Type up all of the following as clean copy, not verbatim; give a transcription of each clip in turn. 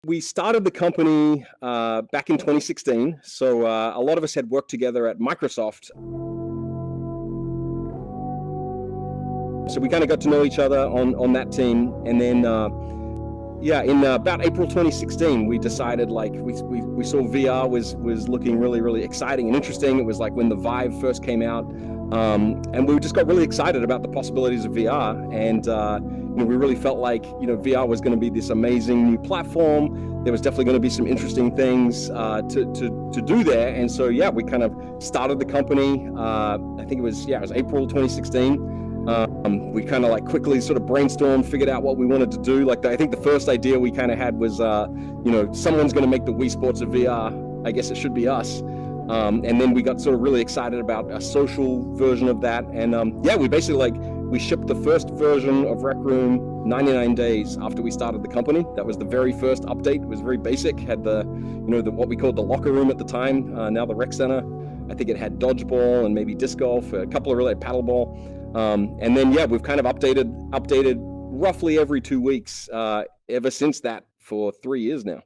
We started the company back in 2016. So a lot of us had worked together at Microsoft. So we kind of got to know each other on that team. And then, in about April 2016, we decided we saw VR was looking really, really exciting and interesting. It was like when the Vive first came out. And we just got really excited about the possibilities of VR. And, we really felt like, VR was going to be this amazing new platform. There was definitely going to be some interesting things to do there. And so, we kind of started the company. I think it was April 2016. We kind of quickly sort of brainstormed, figured out what we wanted to do. I think the first idea we kind of had was, someone's going to make the Wii Sports a VR. I guess it should be us. And then we got sort of really excited about a social version of that. And we basically we shipped the first version of Rec Room 99 days after we started the company. That was the very first update. It was very basic. Had the what we called the locker room at the time. Now the rec center. I think it had dodgeball and maybe disc golf, a couple of really paddleball. And then we've kind of updated roughly every 2 weeks ever since that for 3 years now.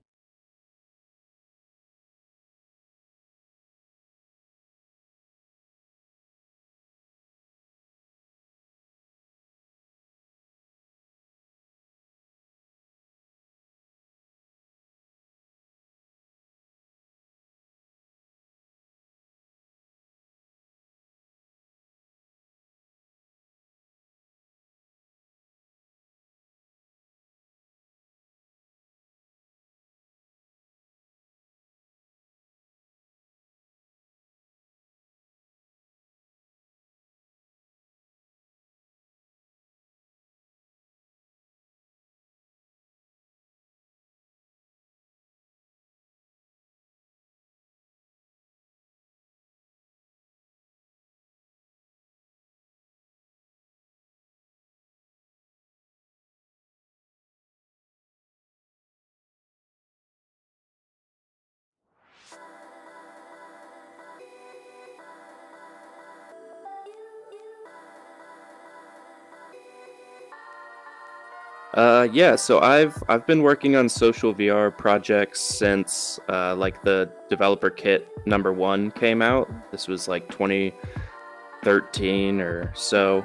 So I've been working on social VR projects since the developer kit #1 came out. This was 2013 or so.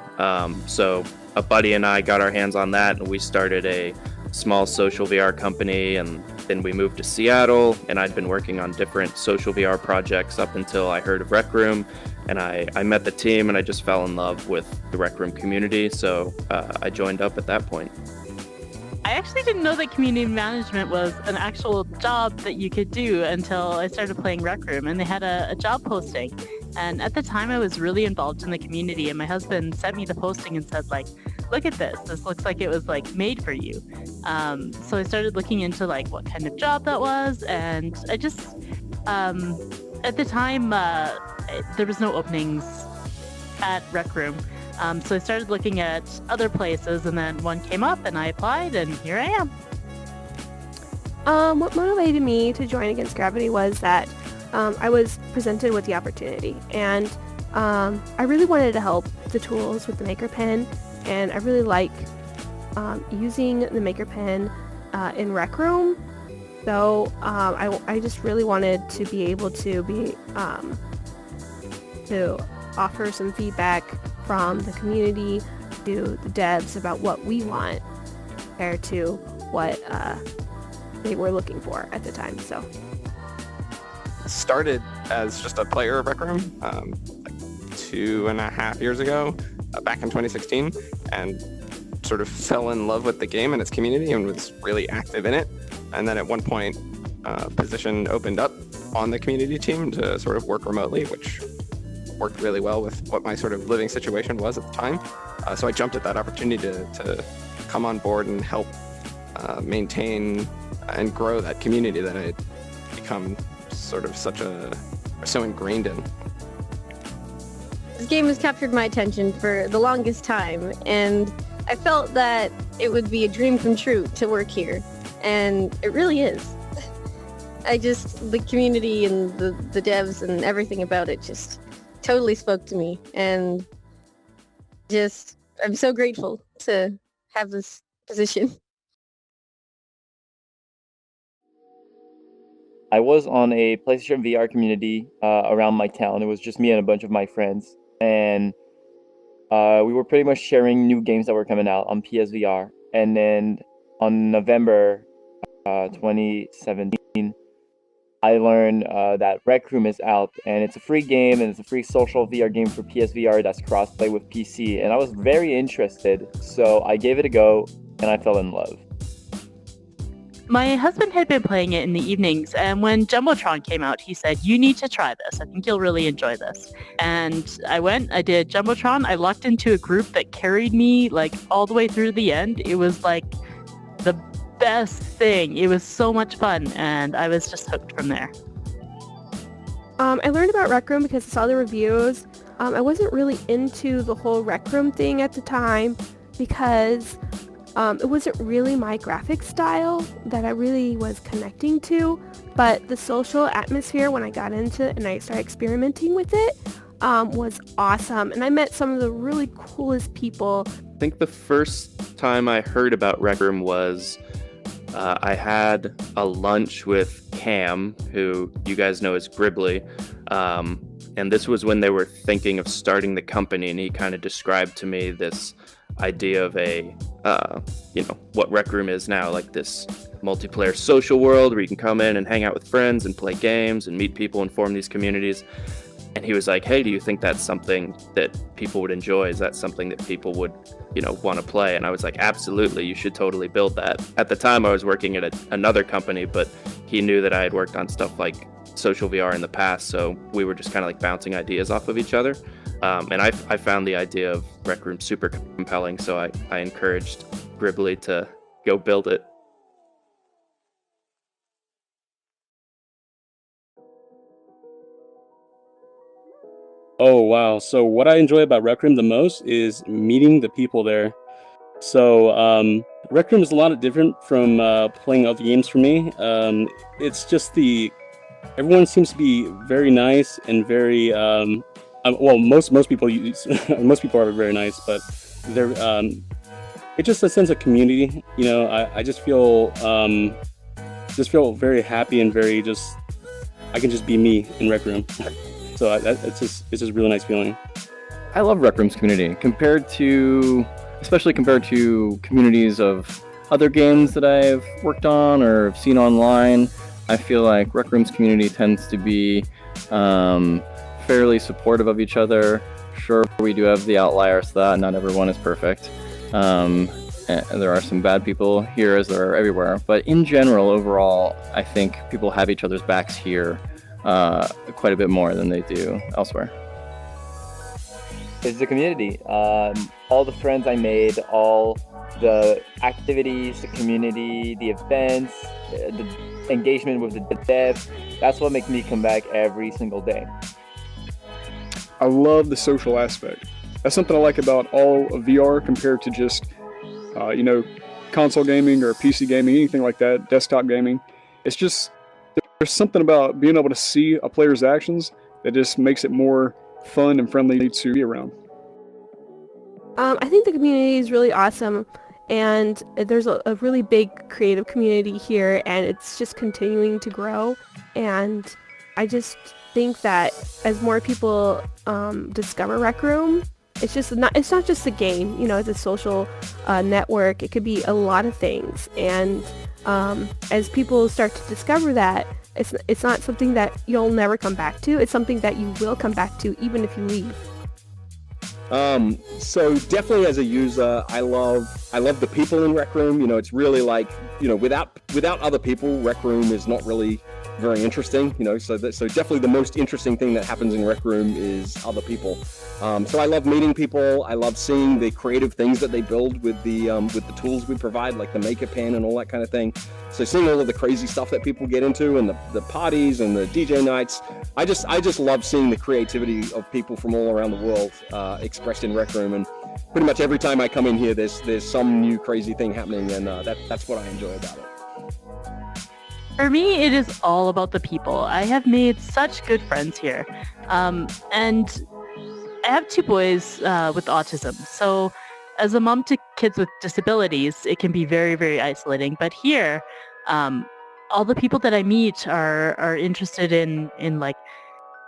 So a buddy and I got our hands on that, and we started a small social VR company, and then we moved to Seattle, and I'd been working on different social VR projects up until I heard of Rec Room, and I met the team, and I just fell in love with the Rec Room community, so I joined up at that point. I actually didn't know that community management was an actual job that you could do until I started playing Rec Room, and they had a job posting. And at the time, I was really involved in the community, and my husband sent me the posting and said, look at this. This looks like it was made for you. So I started looking into what kind of job that was, and I just at the time there was no openings at Rec Room. So I started looking at other places, and then one came up, and I applied, and here I am. What motivated me to join Against Gravity was that I was presented with the opportunity, and I really wanted to help the tools with the Maker Pen, and I really like using the Maker Pen in Rec Room. So I just really wanted to be able to offer some feedback from the community to the devs about what we want compared to what they were looking for at the time. So started as just a player of Rec Room 2.5 years ago, back in 2016, and sort of fell in love with the game and its community and was really active in it. And then at one point, a position opened up on the community team to sort of work remotely, which worked really well with what my sort of living situation was at the time. So I jumped at that opportunity to come on board and help maintain and grow that community that I had become sort of so ingrained in. This game has captured my attention for the longest time, and I felt that it would be a dream come true to work here, and it really is. The community and the devs and everything about it just totally spoke to me, and I'm so grateful to have this position. I was on a PlayStation VR community around my town. It was just me and a bunch of my friends, and we were pretty much sharing new games that were coming out on PSVR. And then on November 2017, I learned that Rec Room is out, and it's a free game, and it's a free social VR game for PSVR that's crossplay with PC. And I was very interested, so I gave it a go, and I fell in love. My husband had been playing it in the evenings, and when Jumbotron came out, he said, "You need to try this. I think you'll really enjoy this." And I went, I did Jumbotron. I locked into a group that carried me like all the way through the end. It was like the best thing. It was so much fun, and I was just hooked from there. I learned about Rec Room because I saw the reviews. I wasn't really into the whole Rec Room thing at the time because it wasn't really my graphic style that I really was connecting to, but the social atmosphere when I got into it and I started experimenting with it was awesome, and I met some of the really coolest people. I think the first time I heard about Rec Room was I had a lunch with Cam, who you guys know as Gribbly, and this was when they were thinking of starting the company, and he kind of described to me this idea of a, what Rec Room is now, like this multiplayer social world where you can come in and hang out with friends and play games and meet people and form these communities. And he was like, "Hey, do you think that's something that people would enjoy? Is that something that people would, want to play?" And I was like, "Absolutely, you should totally build that." At the time, I was working at another company, but he knew that I had worked on stuff like social VR in the past, so we were just kind of like bouncing ideas off of each other. And I found the idea of Rec Room super compelling, so I encouraged Gribbly to go build it. Oh, wow. So what I enjoy about Rec Room the most is meeting the people there. So Rec Room is a lot different from playing other games for me. It's just everyone seems to be very nice and very most people most people are very nice, but they're it's just a sense of community. I just feel very happy and very I can just be me in Rec Room. So it's just a really nice feeling. I love Rec Room's community especially compared to communities of other games that I've worked on or have seen online. I feel like Rec Room's community tends to be fairly supportive of each other. Sure, we do have the outliers to that. Not everyone is perfect. And there are some bad people here as there are everywhere. But in general, overall, I think people have each other's backs here quite a bit more than they do elsewhere. It's the community. All the friends I made, all the activities, the community, the events, the engagement with the devs, that's what makes me come back every single day. I love the social aspect. That's something I like about all of VR compared to just, console gaming or PC gaming, anything like that, desktop gaming. It's just, there's something about being able to see a player's actions that just makes it more fun and friendly to be around. I think the community is really awesome, and there's a really big creative community here, and it's just continuing to grow. And I just think that as more people discover Rec Room, it's not just a game. It's a social network. It could be a lot of things, and as people start to discover that, it's not something that you'll never come back to. It's something that you will come back to even if you leave. So definitely as a user, I love the people in Rec Room. It's really like, without other people, Rec Room is not really very interesting. So definitely the most interesting thing that happens in Rec Room is other people. So I love meeting people. I love seeing the creative things that they build with the tools we provide, like the Maker Pen and all that kind of thing. So seeing all of the crazy stuff that people get into and the parties and the DJ nights, I just love seeing the creativity of people from all around the world expressed in Rec Room. And pretty much every time I come in here, there's some new crazy thing happening, and that's what I enjoy about it. For me, it is all about the people. I have made such good friends here. And I have two boys with autism. So as a mom to kids with disabilities, it can be very, very isolating. But here, all the people that I meet are interested in like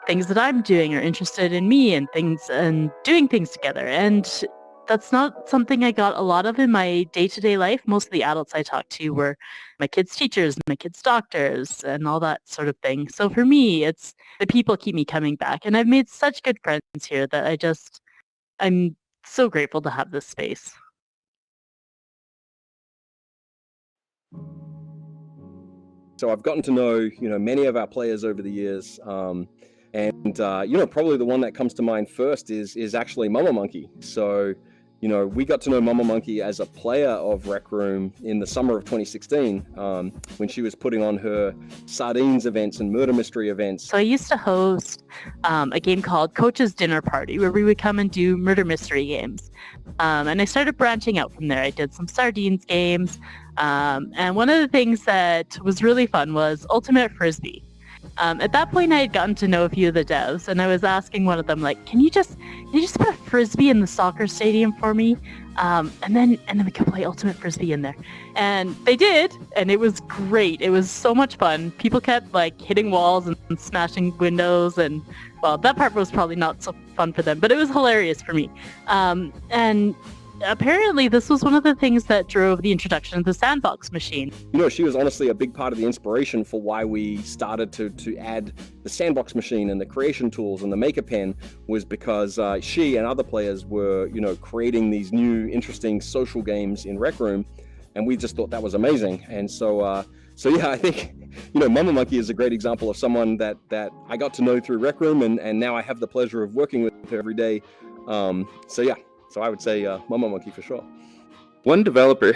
things that I'm doing, are interested in me and things and doing things together. And that's not something I got a lot of in my day-to-day life. Most of the adults I talked to were my kids' teachers, my kids' doctors, and all that sort of thing. So for me, it's the people keep me coming back. And I've made such good friends here that I'm so grateful to have this space. So I've gotten to know, many of our players over the years. And probably the one that comes to mind first is actually Mamamonkey. So, we got to know Mamamonkey as a player of Rec Room in the summer of 2016 when she was putting on her Sardines events and murder mystery events. So I used to host a game called Coach's Dinner Party where we would come and do murder mystery games. And I started branching out from there. I did some Sardines games. And one of the things that was really fun was Ultimate Frisbee. At that point, I had gotten to know a few of the devs, and I was asking one of them, like, can you just put a Frisbee in the soccer stadium for me? And then we could play Ultimate Frisbee in there. And they did, and it was great. It was so much fun. People kept, like, hitting walls and smashing windows, and, well, that part was probably not so fun for them, but it was hilarious for me. And apparently this was one of the things that drove the introduction of the sandbox machine. She was honestly a big part of the inspiration for why we started to add the sandbox machine and the creation tools and the maker pen, was because she and other players were, creating these new interesting social games in Rec Room, and we just thought that was amazing. And so yeah, I think, Mamamonkey is a great example of someone that I got to know through Rec Room, and now I have the pleasure of working with her every day. So I would say Mamamonkey for sure. One developer,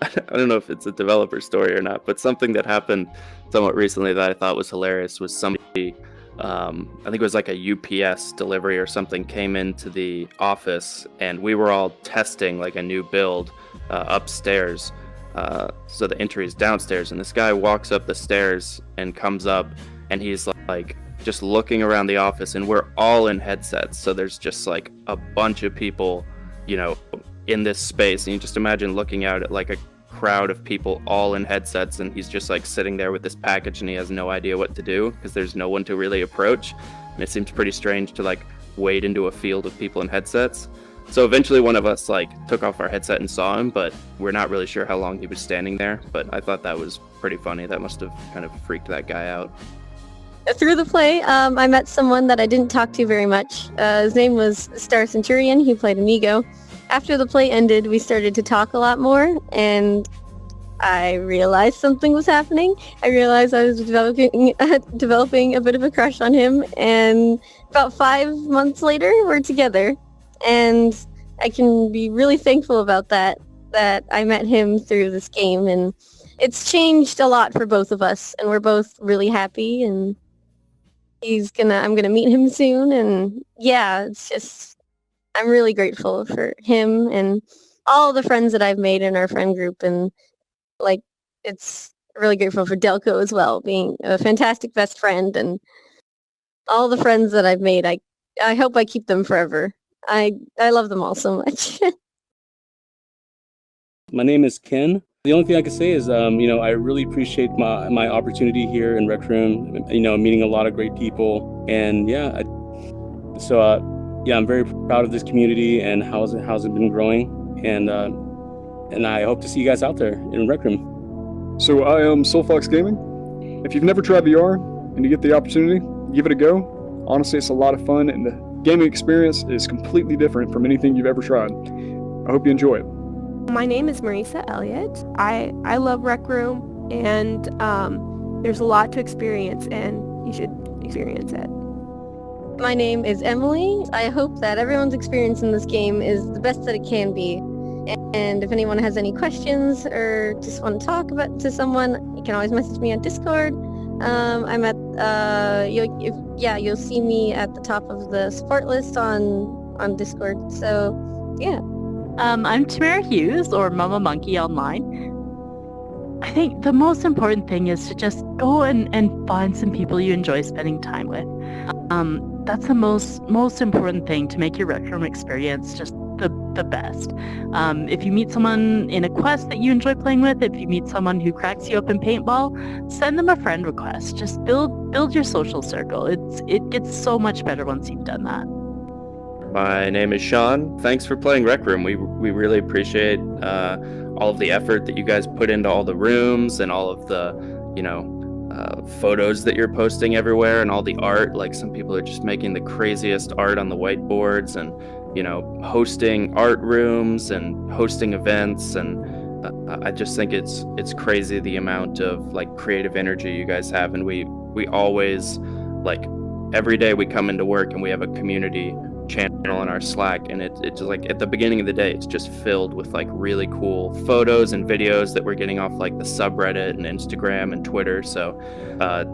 I don't know if it's a developer story or not, but something that happened somewhat recently that I thought was hilarious was somebody, I think it was like a UPS delivery or something, came into the office and we were all testing like a new build upstairs. So the entry is downstairs, and this guy walks up the stairs and comes up, and he's like just looking around the office, and we're all in headsets. So there's just like a bunch of people, in this space, and you just imagine looking out at like a crowd of people all in headsets, and he's just like sitting there with this package and he has no idea what to do because there's no one to really approach, and it seems pretty strange to like wade into a field of people in headsets. So eventually one of us like took off our headset and saw him, but we're not really sure how long he was standing there. But I thought that was pretty funny. That must have kind of freaked that guy out. Through the play, I met someone that I didn't talk to very much. His name was Star Centurion. He played Amigo. After the play ended, we started to talk a lot more, and I realized something was happening. I realized I was developing a bit of a crush on him, and about 5 months later, we're together. And I can be really thankful about that I met him through this game, and it's changed a lot for both of us, and we're both really happy, and I'm gonna meet him soon, and yeah, it's just, I'm really grateful for him and all the friends that I've made in our friend group, and like, it's really grateful for Delco as well, being a fantastic best friend, and all the friends that I've made. I hope I keep them forever. I love them all so much. My name is Ken. The only thing I can say is, I really appreciate my opportunity here in Rec Room, meeting a lot of great people. And yeah, I'm very proud of this community and how's it been growing. And I hope to see you guys out there in Rec Room. So I am Soulfox Gaming. If you've never tried VR and you get the opportunity, give it a go. Honestly, it's a lot of fun, and the gaming experience is completely different from anything you've ever tried. I hope you enjoy it. My name is Meriesa Elliott. I love Rec Room, and there's a lot to experience, and you should experience it. My name is Emily. I hope that everyone's experience in this game is the best that it can be. And if anyone has any questions or just want to talk to someone, you can always message me on Discord. I'm at you'll see me at the top of the support list on Discord. So yeah. I'm Tamara Hughes, or Mamamonkey online. I think the most important thing is to just go and find some people you enjoy spending time with. That's the most important thing to make your Rec Room experience just the best. If you meet someone in a quest that you enjoy playing with, if you meet someone who cracks you up in paintball, send them a friend request. Just build your social circle. It gets so much better once you've done that. My name is Sean. Thanks for playing Rec Room. We really appreciate all of the effort that you guys put into all the rooms and all of the, photos that you're posting everywhere and all the art. Like, some people are just making the craziest art on the whiteboards and, hosting art rooms and hosting events. And I just think it's crazy the amount of like creative energy you guys have. And we always, like, every day we come into work and we have a community channel in our Slack, and it's like at the beginning of the day it's just filled with like really cool photos and videos that we're getting off like the subreddit and Instagram and Twitter. So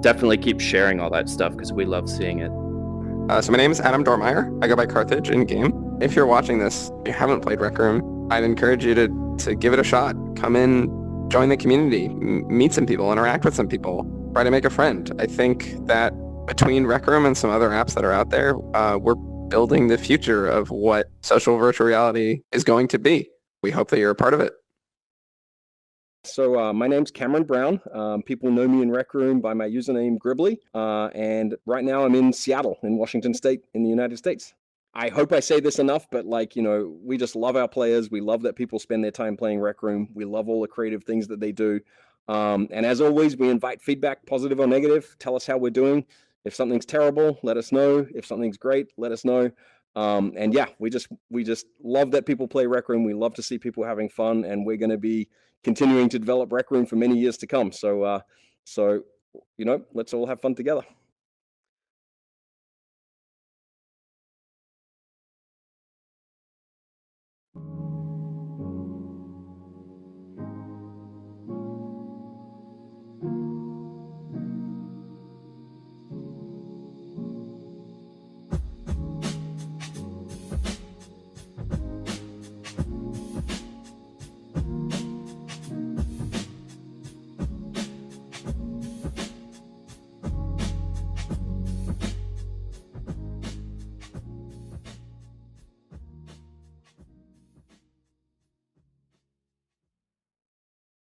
definitely keep sharing all that stuff because we love seeing it. So my name is Adam Dormeyer. I go by Carthage in game. If you're watching this, if you haven't played Rec Room, I'd encourage you to give it a shot. Come in, join the community, meet some people, interact with some people, try to make a friend. I think that between Rec Room and some other apps that are out there, we're building the future of what social virtual reality is going to be. We hope that you're a part of it. So my name's Cameron Brown. People know me in Rec Room by my username Gribbly. And right now I'm in Seattle, in Washington State, in the United States. I hope I say this enough, but we just love our players. We love that people spend their time playing Rec Room. We love all the creative things that they do. And as always, we invite feedback, positive or negative. Tell us how we're doing. If something's terrible, let us know. If something's great, let us know. And yeah, we just love that people play Rec Room. We love to see people having fun, and we're going to be continuing to develop Rec Room for many years to come. So let's all have fun together.